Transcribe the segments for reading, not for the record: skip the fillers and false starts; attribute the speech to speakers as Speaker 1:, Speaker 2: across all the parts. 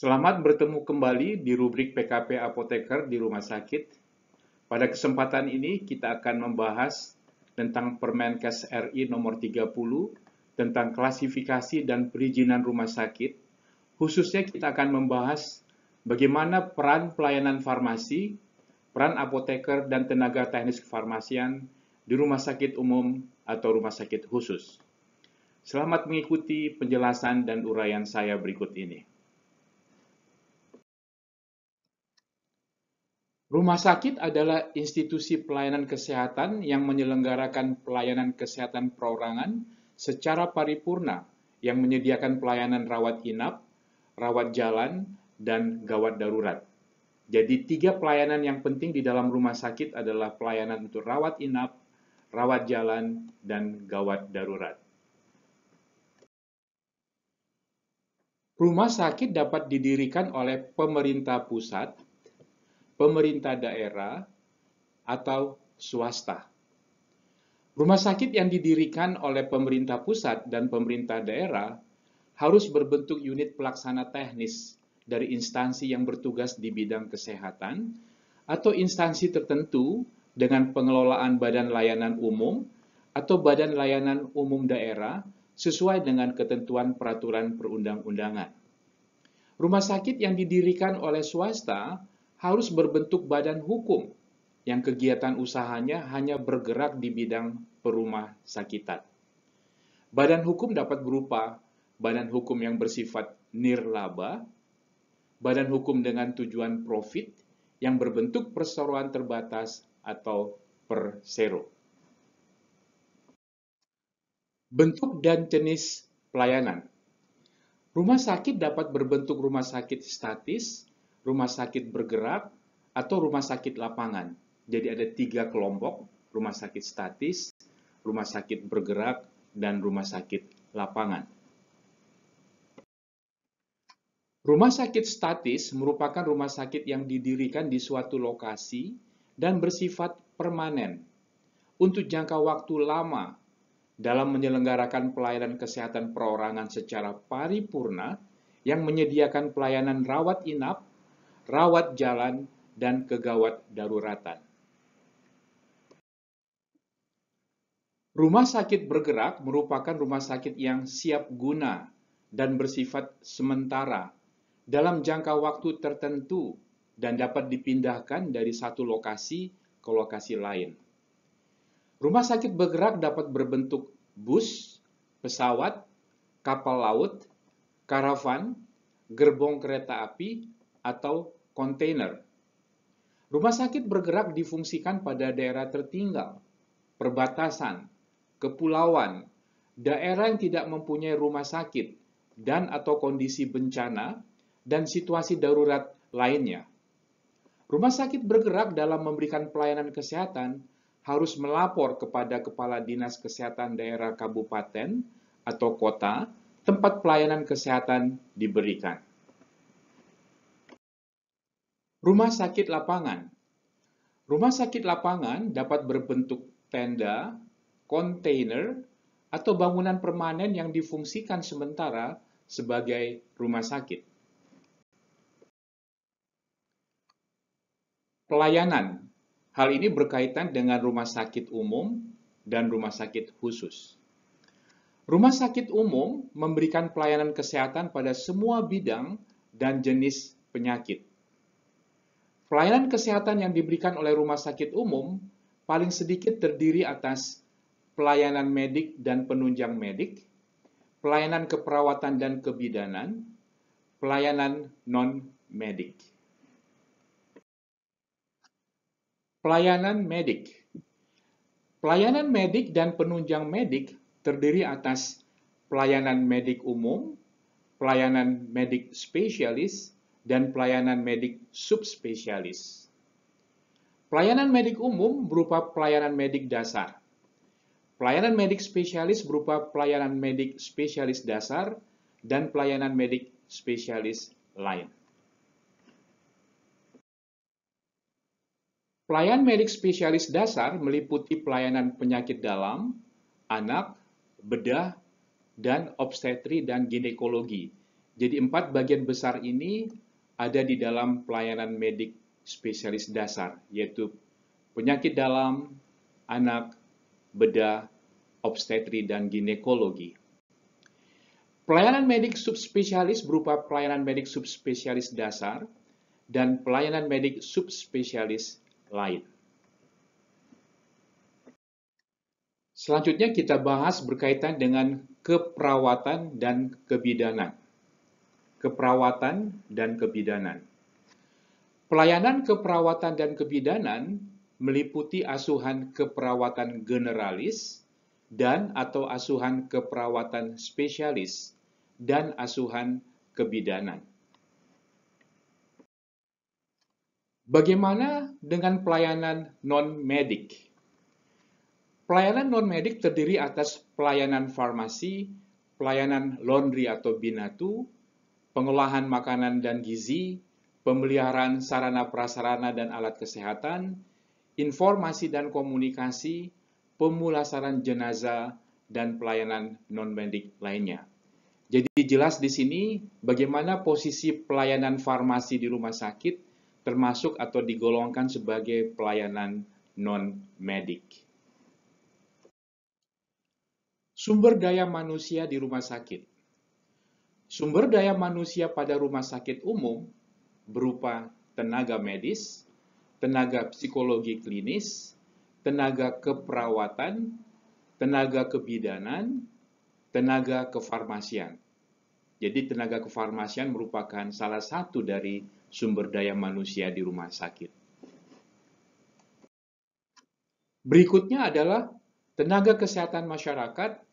Speaker 1: Selamat bertemu kembali di rubrik PKP Apoteker di rumah sakit. Pada kesempatan ini kita akan membahas tentang Permenkes RI nomor 30 tentang klasifikasi dan perizinan rumah sakit. Khususnya kita akan membahas bagaimana peran pelayanan farmasi, peran apoteker dan tenaga teknis kefarmasian di rumah sakit umum atau rumah sakit khusus. Selamat mengikuti penjelasan dan uraian saya berikut ini. Rumah sakit adalah institusi pelayanan kesehatan yang menyelenggarakan pelayanan kesehatan perorangan secara paripurna yang menyediakan pelayanan rawat inap, rawat jalan, dan gawat darurat. Jadi 3 pelayanan yang penting di dalam rumah sakit adalah pelayanan untuk rawat inap, rawat jalan, dan gawat darurat. Rumah sakit dapat didirikan oleh pemerintah pusat, pemerintah daerah, atau swasta. Rumah sakit yang didirikan oleh pemerintah pusat dan pemerintah daerah harus berbentuk unit pelaksana teknis dari instansi yang bertugas di bidang kesehatan atau instansi tertentu dengan pengelolaan badan layanan umum atau badan layanan umum daerah sesuai dengan ketentuan peraturan perundang-undangan. Rumah sakit yang didirikan oleh swasta harus berbentuk badan hukum yang kegiatan usahanya hanya bergerak di bidang perumah sakitan. Badan hukum dapat berupa badan hukum yang bersifat nirlaba, badan hukum dengan tujuan profit yang berbentuk perseroan terbatas atau persero. Bentuk dan jenis pelayanan. Rumah sakit dapat berbentuk rumah sakit statis, rumah sakit bergerak, atau rumah sakit lapangan. Jadi ada 3 kelompok, rumah sakit statis, rumah sakit bergerak, dan rumah sakit lapangan. Rumah sakit statis merupakan rumah sakit yang didirikan di suatu lokasi dan bersifat permanen untuk jangka waktu lama dalam menyelenggarakan pelayanan kesehatan perorangan secara paripurna yang menyediakan pelayanan rawat inap, rawat jalan, dan kegawat daruratan. Rumah sakit bergerak merupakan rumah sakit yang siap guna dan bersifat sementara dalam jangka waktu tertentu dan dapat dipindahkan dari satu lokasi ke lokasi lain. Rumah sakit bergerak dapat berbentuk bus, pesawat, kapal laut, karavan, gerbong kereta api, atau kontainer. Rumah sakit bergerak difungsikan pada daerah tertinggal, perbatasan, kepulauan, daerah yang tidak mempunyai rumah sakit, dan atau kondisi bencana, dan situasi darurat lainnya. Rumah sakit bergerak dalam memberikan pelayanan kesehatan harus melapor kepada Kepala Dinas Kesehatan Daerah Kabupaten atau Kota tempat pelayanan kesehatan diberikan. Rumah sakit lapangan. Rumah sakit lapangan dapat berbentuk tenda, kontainer, atau bangunan permanen yang difungsikan sementara sebagai rumah sakit. Pelayanan. Hal ini berkaitan dengan rumah sakit umum dan rumah sakit khusus. Rumah sakit umum memberikan pelayanan kesehatan pada semua bidang dan jenis penyakit. Pelayanan kesehatan yang diberikan oleh rumah sakit umum paling sedikit terdiri atas pelayanan medik dan penunjang medik, pelayanan keperawatan dan kebidanan, pelayanan non-medik. Pelayanan medik. Pelayanan medik dan penunjang medik terdiri atas pelayanan medik umum, pelayanan medik spesialis, dan pelayanan medik subspesialis. Pelayanan medik umum berupa pelayanan medik dasar. Pelayanan medik spesialis berupa pelayanan medik spesialis dasar dan pelayanan medik spesialis lain. Pelayanan medik spesialis dasar meliputi pelayanan penyakit dalam, anak, bedah, dan obstetri dan ginekologi Jadi 4 bagian besar ini ada di dalam pelayanan medik spesialis dasar, yaitu penyakit dalam, anak, bedah, obstetri, dan ginekologi. Pelayanan medik subspesialis berupa pelayanan medik subspesialis dasar dan pelayanan medik subspesialis lain. Selanjutnya kita bahas berkaitan dengan keperawatan dan kebidanan. Keperawatan dan kebidanan. Pelayanan keperawatan dan kebidanan meliputi asuhan keperawatan generalis dan atau asuhan keperawatan spesialis dan asuhan kebidanan. Bagaimana dengan pelayanan non-medik? Pelayanan non-medik terdiri atas pelayanan farmasi, pelayanan laundry atau binatu, pengolahan makanan dan gizi, pemeliharaan sarana prasarana dan alat kesehatan, informasi dan komunikasi, pemulasaran jenazah, dan pelayanan non-medik lainnya. Jadi jelas di sini bagaimana posisi pelayanan farmasi di rumah sakit termasuk atau digolongkan sebagai pelayanan non-medik. Sumber daya manusia di rumah sakit. Sumber daya manusia pada rumah sakit umum berupa tenaga medis, tenaga psikologi klinis, tenaga keperawatan, tenaga kebidanan, tenaga kefarmasian. Jadi tenaga kefarmasian merupakan salah satu dari sumber daya manusia di rumah sakit. Berikutnya adalah tenaga kesehatan masyarakat,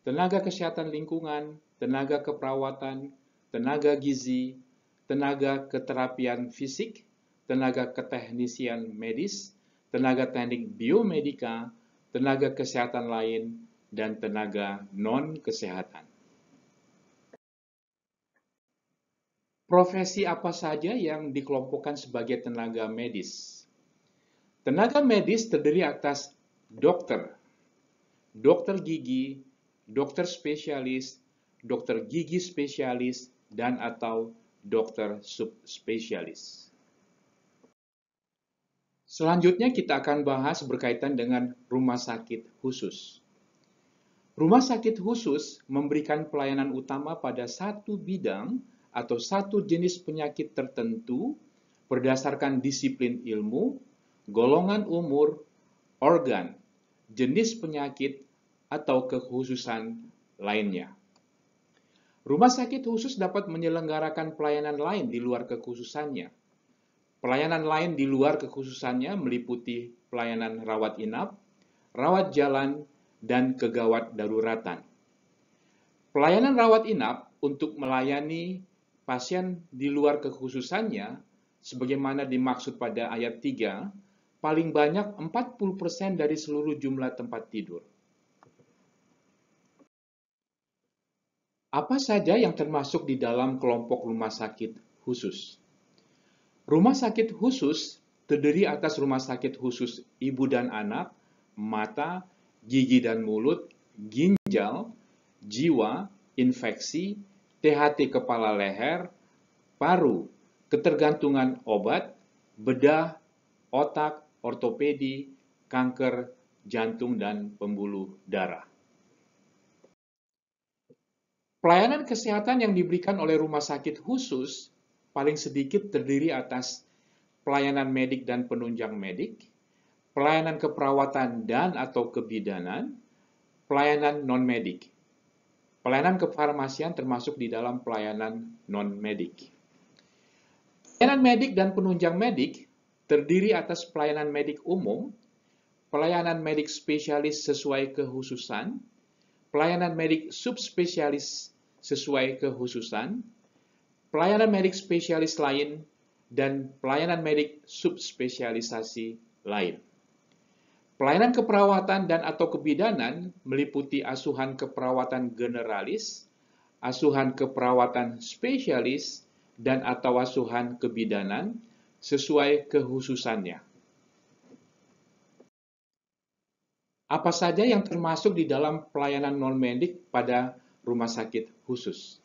Speaker 1: tenaga kesehatan lingkungan, tenaga keperawatan, tenaga gizi, tenaga keterapian fisik, tenaga keteknisian medis, tenaga teknik biomedika, tenaga kesehatan lain, dan tenaga non-kesehatan. Profesi apa saja yang dikelompokkan sebagai tenaga medis? Tenaga medis terdiri atas dokter, dokter gigi, dokter spesialis, dokter gigi spesialis, dan atau dokter subspesialis. Selanjutnya kita akan bahas berkaitan dengan rumah sakit khusus. Rumah sakit khusus memberikan pelayanan utama pada satu bidang atau satu jenis penyakit tertentu berdasarkan disiplin ilmu, golongan umur, organ, jenis penyakit, atau kekhususan lainnya. Rumah sakit khusus dapat menyelenggarakan pelayanan lain di luar kekhususannya. Pelayanan lain di luar kekhususannya meliputi pelayanan rawat inap, rawat jalan, dan kegawat daruratan. Pelayanan rawat inap untuk melayani pasien di luar kekhususannya, sebagaimana dimaksud pada ayat 3, paling banyak 40% dari seluruh jumlah tempat tidur. Apa saja yang termasuk di dalam kelompok rumah sakit khusus? Rumah sakit khusus terdiri atas rumah sakit khusus ibu dan anak, mata, gigi dan mulut, ginjal, jiwa, infeksi, THT kepala leher, paru, ketergantungan obat, bedah, otak, ortopedi, kanker, jantung, dan pembuluh darah. Pelayanan kesehatan yang diberikan oleh rumah sakit khusus paling sedikit terdiri atas pelayanan medik dan penunjang medik, pelayanan keperawatan dan atau kebidanan, pelayanan non-medik. Pelayanan kefarmasian termasuk di dalam pelayanan non-medik. Pelayanan medik dan penunjang medik terdiri atas pelayanan medik umum, pelayanan medik spesialis sesuai kekhususan, pelayanan medik subspesialis sesuai kekhususan, pelayanan medik spesialis lain, dan pelayanan medik subspesialisasi lain. Pelayanan keperawatan dan atau kebidanan meliputi asuhan keperawatan generalis, asuhan keperawatan spesialis, dan atau asuhan kebidanan sesuai kekhususannya. Apa saja yang termasuk di dalam pelayanan non-medik pada rumah sakit khusus?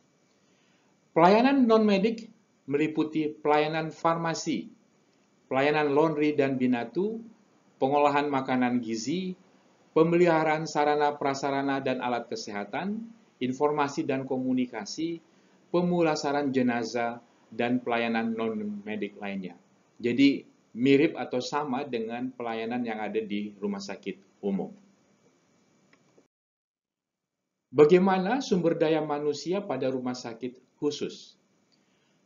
Speaker 1: Pelayanan non-medik meliputi pelayanan farmasi, pelayanan laundry dan binatu, pengolahan makanan gizi, pemeliharaan sarana prasarana dan alat kesehatan, informasi dan komunikasi, pemulasaran jenazah, dan pelayanan non-medik lainnya. Jadi mirip atau sama dengan pelayanan yang ada di rumah sakit umum. Bagaimana sumber daya manusia pada rumah sakit khusus?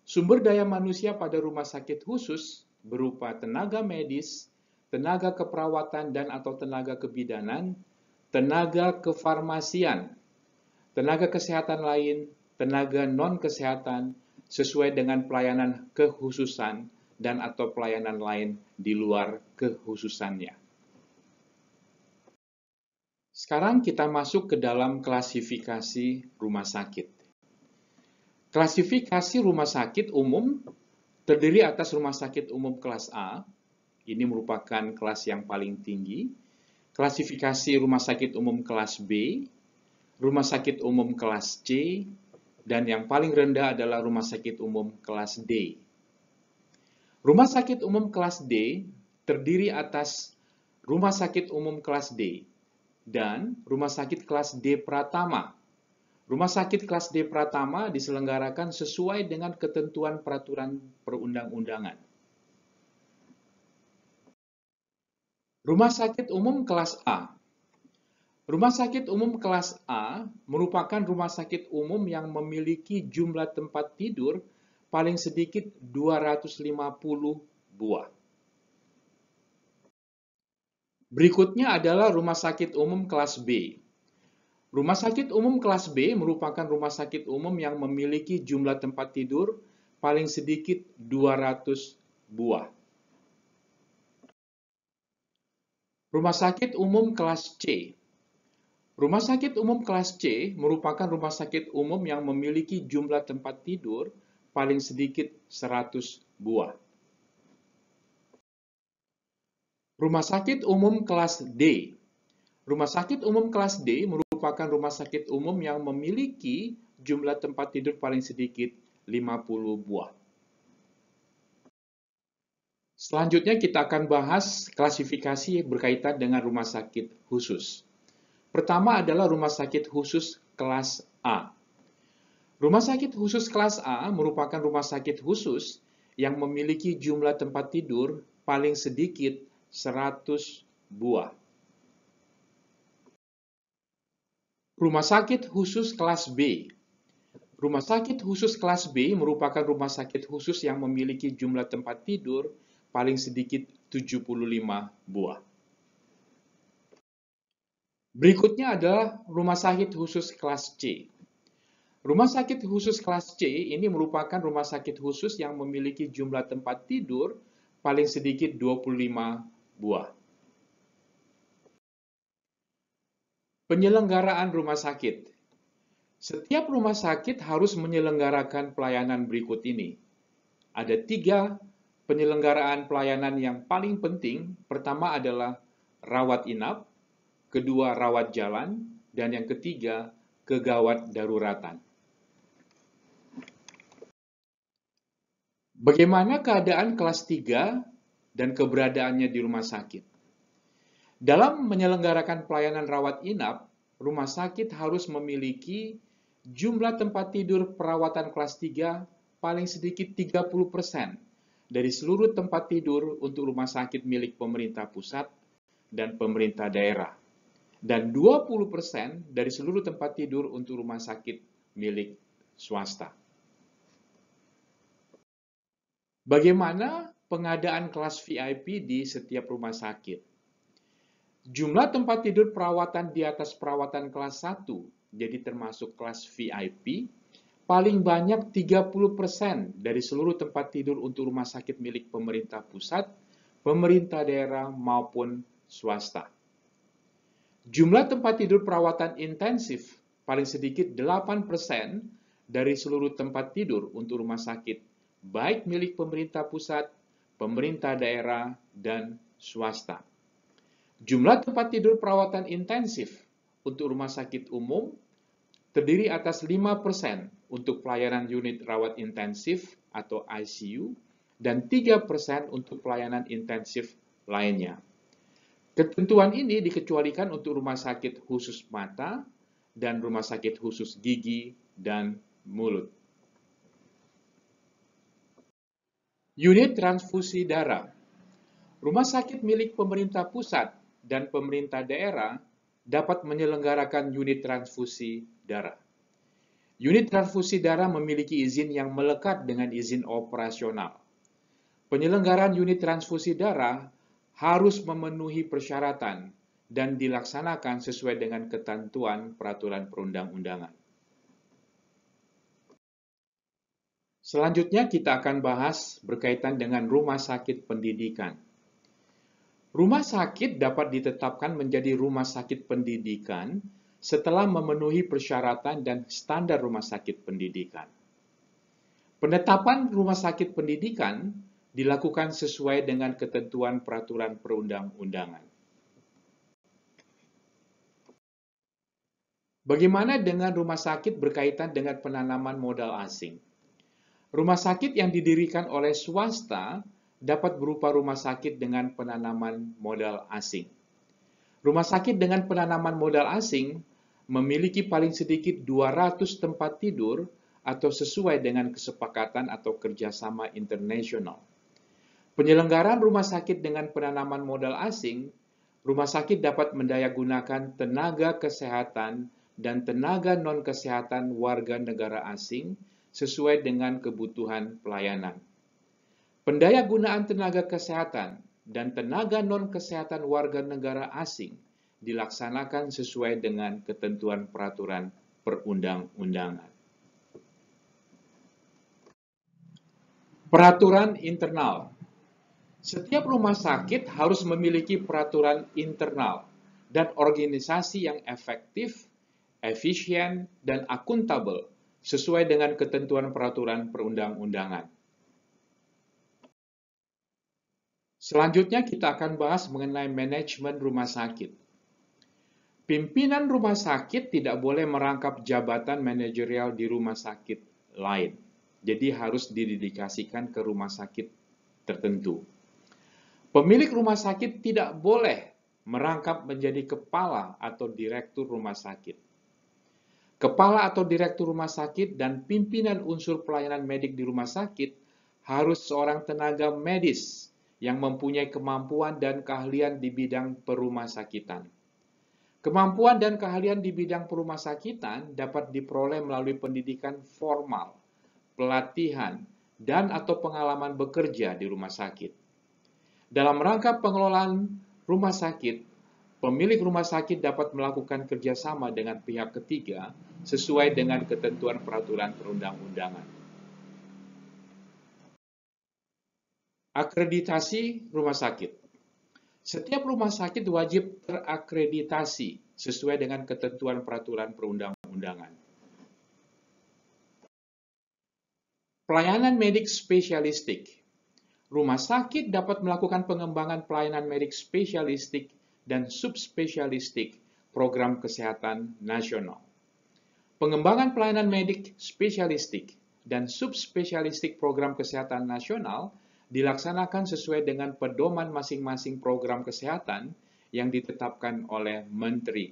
Speaker 1: Sumber daya manusia pada rumah sakit khusus berupa tenaga medis, tenaga keperawatan dan atau tenaga kebidanan, tenaga kefarmasian, tenaga kesehatan lain, tenaga non-kesehatan, sesuai dengan pelayanan kekhususan dan atau pelayanan lain di luar kekhususannya. Sekarang kita masuk ke dalam klasifikasi rumah sakit. Klasifikasi rumah sakit umum terdiri atas rumah sakit umum kelas A, ini merupakan kelas yang paling tinggi, klasifikasi rumah sakit umum kelas B, rumah sakit umum kelas C, dan yang paling rendah adalah rumah sakit umum kelas D. Rumah sakit umum kelas D terdiri atas rumah sakit umum kelas D dan rumah sakit kelas D Pratama. Rumah sakit kelas D Pratama diselenggarakan sesuai dengan ketentuan peraturan perundang-undangan. Rumah sakit umum kelas A. Rumah sakit umum kelas A merupakan rumah sakit umum yang memiliki jumlah tempat tidur paling sedikit 250 buah. Berikutnya adalah rumah sakit umum kelas B. Rumah sakit umum kelas B merupakan rumah sakit umum yang memiliki jumlah tempat tidur paling sedikit 200 buah. Rumah sakit umum kelas C. Rumah sakit umum kelas C merupakan rumah sakit umum yang memiliki jumlah tempat tidur paling sedikit 100 buah. Rumah sakit umum kelas D. Rumah sakit umum kelas D merupakan rumah sakit umum yang memiliki jumlah tempat tidur paling sedikit 50 buah. Selanjutnya kita akan bahas klasifikasi berkaitan dengan rumah sakit khusus. Pertama adalah rumah sakit khusus kelas A. Rumah sakit khusus kelas A merupakan rumah sakit khusus yang memiliki jumlah tempat tidur paling sedikit 100 buah. Rumah sakit khusus kelas B. Rumah sakit khusus kelas B merupakan rumah sakit khusus yang memiliki jumlah tempat tidur paling sedikit 75 buah. Berikutnya adalah rumah sakit khusus kelas C. Rumah sakit khusus kelas C ini merupakan rumah sakit khusus yang memiliki jumlah tempat tidur paling sedikit 25 buah. Penyelenggaraan rumah sakit. Setiap rumah sakit harus menyelenggarakan pelayanan berikut ini. Ada 3 penyelenggaraan pelayanan yang paling penting. Pertama adalah rawat inap, kedua rawat jalan, dan yang ketiga kegawat daruratan. Bagaimana keadaan kelas 3 dan keberadaannya di rumah sakit? Dalam menyelenggarakan pelayanan rawat inap, rumah sakit harus memiliki jumlah tempat tidur perawatan kelas 3 paling sedikit 30% dari seluruh tempat tidur untuk rumah sakit milik pemerintah pusat dan pemerintah daerah, dan 20% dari seluruh tempat tidur untuk rumah sakit milik swasta. Bagaimana pengadaan kelas VIP di setiap rumah sakit? Jumlah tempat tidur perawatan di atas perawatan kelas 1, jadi termasuk kelas VIP, paling banyak 30% dari seluruh tempat tidur untuk rumah sakit milik pemerintah pusat, pemerintah daerah, maupun swasta. Jumlah tempat tidur perawatan intensif paling sedikit 8% dari seluruh tempat tidur untuk rumah sakit, baik milik pemerintah pusat, pemerintah daerah, dan swasta. Jumlah tempat tidur perawatan intensif untuk rumah sakit umum terdiri atas 5% untuk pelayanan unit rawat intensif atau ICU, dan 3% untuk pelayanan intensif lainnya. Ketentuan ini dikecualikan untuk rumah sakit khusus mata dan rumah sakit khusus gigi dan mulut. Unit transfusi darah. Rumah sakit milik pemerintah pusat dan pemerintah daerah dapat menyelenggarakan unit transfusi darah. Unit transfusi darah memiliki izin yang melekat dengan izin operasional. Penyelenggaraan unit transfusi darah harus memenuhi persyaratan dan dilaksanakan sesuai dengan ketentuan peraturan perundang-undangan. Selanjutnya kita akan bahas berkaitan dengan rumah sakit pendidikan. Rumah sakit dapat ditetapkan menjadi rumah sakit pendidikan setelah memenuhi persyaratan dan standar rumah sakit pendidikan. Penetapan rumah sakit pendidikan dilakukan sesuai dengan ketentuan peraturan perundang-undangan. Bagaimana dengan rumah sakit berkaitan dengan penanaman modal asing? Rumah sakit yang didirikan oleh swasta dapat berupa rumah sakit dengan penanaman modal asing. Rumah sakit dengan penanaman modal asing memiliki paling sedikit 200 tempat tidur atau sesuai dengan kesepakatan atau kerjasama internasional. Penyelenggaraan rumah sakit dengan penanaman modal asing, rumah sakit dapat mendayagunakan tenaga kesehatan dan tenaga non-kesehatan warga negara asing sesuai dengan kebutuhan pelayanan. Pendayagunaan tenaga kesehatan dan tenaga non-kesehatan warga negara asing dilaksanakan sesuai dengan ketentuan peraturan perundang-undangan. Peraturan internal. Setiap rumah sakit harus memiliki peraturan internal dan organisasi yang efektif, efisien, dan akuntabel sesuai dengan ketentuan peraturan perundang-undangan. Selanjutnya kita akan bahas mengenai manajemen rumah sakit. Pimpinan rumah sakit tidak boleh merangkap jabatan manajerial di rumah sakit lain. Jadi harus didedikasikan ke rumah sakit tertentu. Pemilik rumah sakit tidak boleh merangkap menjadi kepala atau direktur rumah sakit. Kepala atau direktur rumah sakit dan pimpinan unsur pelayanan medik di rumah sakit harus seorang tenaga medis yang mempunyai kemampuan dan keahlian di bidang perumasakitan. Kemampuan dan keahlian di bidang perumasakitan dapat diperoleh melalui pendidikan formal, pelatihan, dan atau pengalaman bekerja di rumah sakit. Dalam rangka pengelolaan rumah sakit, pemilik rumah sakit dapat melakukan kerjasama dengan pihak ketiga sesuai dengan ketentuan peraturan perundang-undangan. Akreditasi rumah sakit. Setiap rumah sakit wajib terakreditasi sesuai dengan ketentuan peraturan perundang-undangan. Pelayanan medik spesialistik. Rumah sakit dapat melakukan pengembangan pelayanan medik spesialistik dan subspesialistik program kesehatan nasional. Pengembangan pelayanan medik spesialistik dan subspesialistik program kesehatan nasional dilaksanakan sesuai dengan pedoman masing-masing program kesehatan yang ditetapkan oleh Menteri.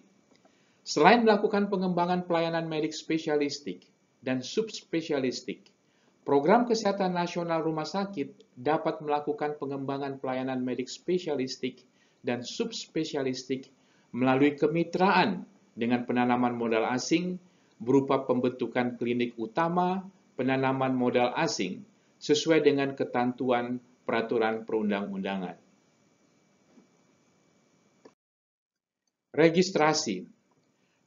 Speaker 1: Selain melakukan pengembangan pelayanan medik spesialistik dan subspesialistik, program kesehatan nasional rumah sakit dapat melakukan pengembangan pelayanan medik spesialistik dan subspesialistik melalui kemitraan dengan penanaman modal asing berupa pembentukan klinik utama penanaman modal asing sesuai dengan ketentuan peraturan perundang-undangan. Registrasi.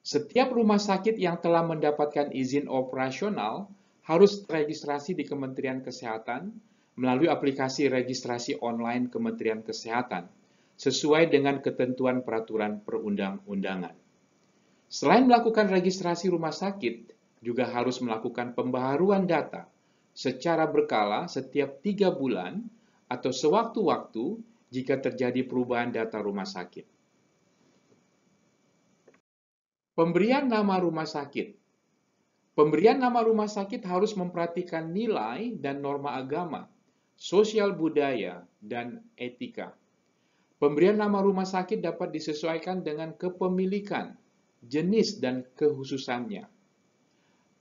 Speaker 1: Setiap rumah sakit yang telah mendapatkan izin operasional harus teregistrasi di Kementerian Kesehatan melalui aplikasi registrasi online Kementerian Kesehatan sesuai dengan ketentuan peraturan perundang-undangan. Selain melakukan registrasi rumah sakit, juga harus melakukan pembaharuan data secara berkala setiap 3 bulan atau sewaktu-waktu jika terjadi perubahan data rumah sakit. Pemberian nama rumah sakit. Pemberian nama rumah sakit harus memperhatikan nilai dan norma agama, sosial budaya, dan etika. Pemberian nama rumah sakit dapat disesuaikan dengan kepemilikan, jenis, dan kekhususannya.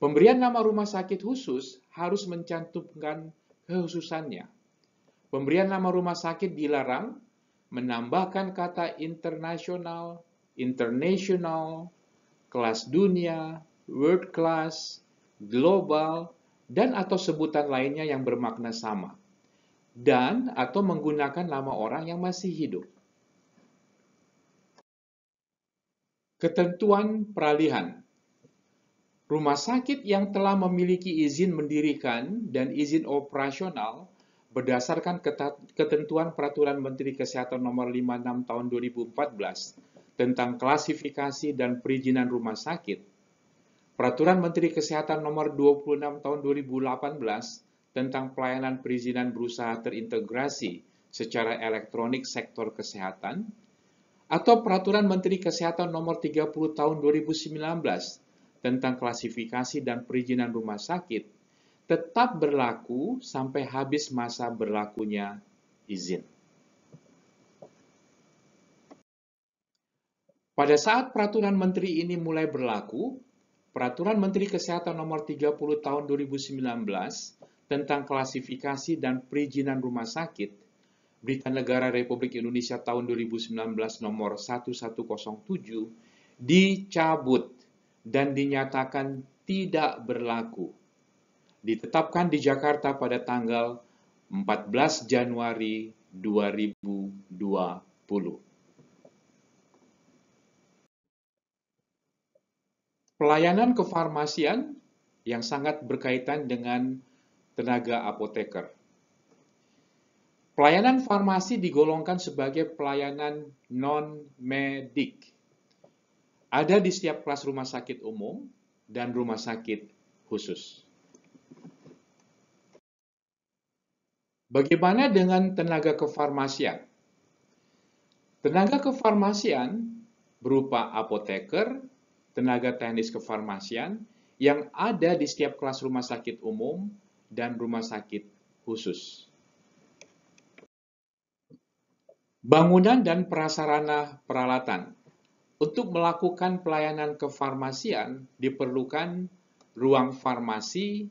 Speaker 1: Pemberian nama rumah sakit khusus harus mencantumkan kekhususannya. Pemberian nama rumah sakit dilarang menambahkan kata internasional, kelas dunia, world class, global, dan atau sebutan lainnya yang bermakna sama, dan atau menggunakan nama orang yang masih hidup. Ketentuan peralihan. Rumah sakit yang telah memiliki izin mendirikan dan izin operasional berdasarkan ketentuan Peraturan Menteri Kesehatan Nomor 56 Tahun 2014 tentang klasifikasi dan perizinan rumah sakit, Peraturan Menteri Kesehatan Nomor 26 Tahun 2018 tentang pelayanan perizinan berusaha terintegrasi secara elektronik sektor kesehatan, atau Peraturan Menteri Kesehatan Nomor 30 Tahun 2019 tentang klasifikasi dan perizinan rumah sakit, tetap berlaku sampai habis masa berlakunya izin. Pada saat Peraturan Menteri ini mulai berlaku, Peraturan Menteri Kesehatan Nomor 30 Tahun 2019 tentang klasifikasi dan perizinan rumah sakit, Berita Negara Republik Indonesia Tahun 2019 Nomor 1107, dicabut dan dinyatakan tidak berlaku. Ditetapkan di Jakarta pada tanggal 14 Januari 2020. Pelayanan kefarmasian yang sangat berkaitan dengan tenaga apoteker. Pelayanan farmasi digolongkan sebagai pelayanan non-medik. Ada di setiap kelas rumah sakit umum dan rumah sakit khusus. Bagaimana dengan tenaga kefarmasian? Tenaga kefarmasian berupa apoteker, tenaga teknis kefarmasian yang ada di setiap kelas rumah sakit umum dan rumah sakit khusus. Bangunan dan prasarana peralatan. Untuk melakukan pelayanan kefarmasian diperlukan ruang farmasi,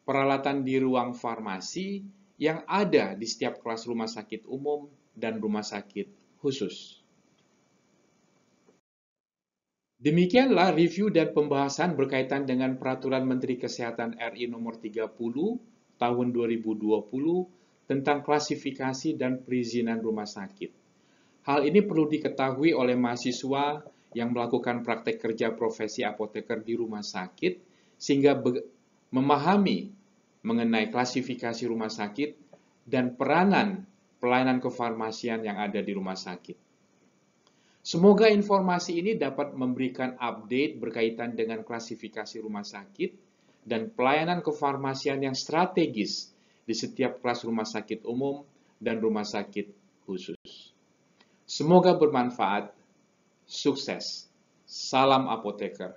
Speaker 1: peralatan di ruang farmasi yang ada di setiap kelas rumah sakit umum dan rumah sakit khusus. Demikianlah review dan pembahasan berkaitan dengan Peraturan Menteri Kesehatan RI Nomor 30 Tahun 2020 tentang klasifikasi dan perizinan rumah sakit. Hal ini perlu diketahui oleh mahasiswa yang melakukan praktek kerja profesi apoteker di rumah sakit sehingga memahami mengenai klasifikasi rumah sakit dan peranan pelayanan kefarmasian yang ada di rumah sakit. Semoga informasi ini dapat memberikan update berkaitan dengan klasifikasi rumah sakit dan pelayanan kefarmasian yang strategis di setiap kelas rumah sakit umum dan rumah sakit khusus. Semoga bermanfaat. Sukses. Salam apoteker.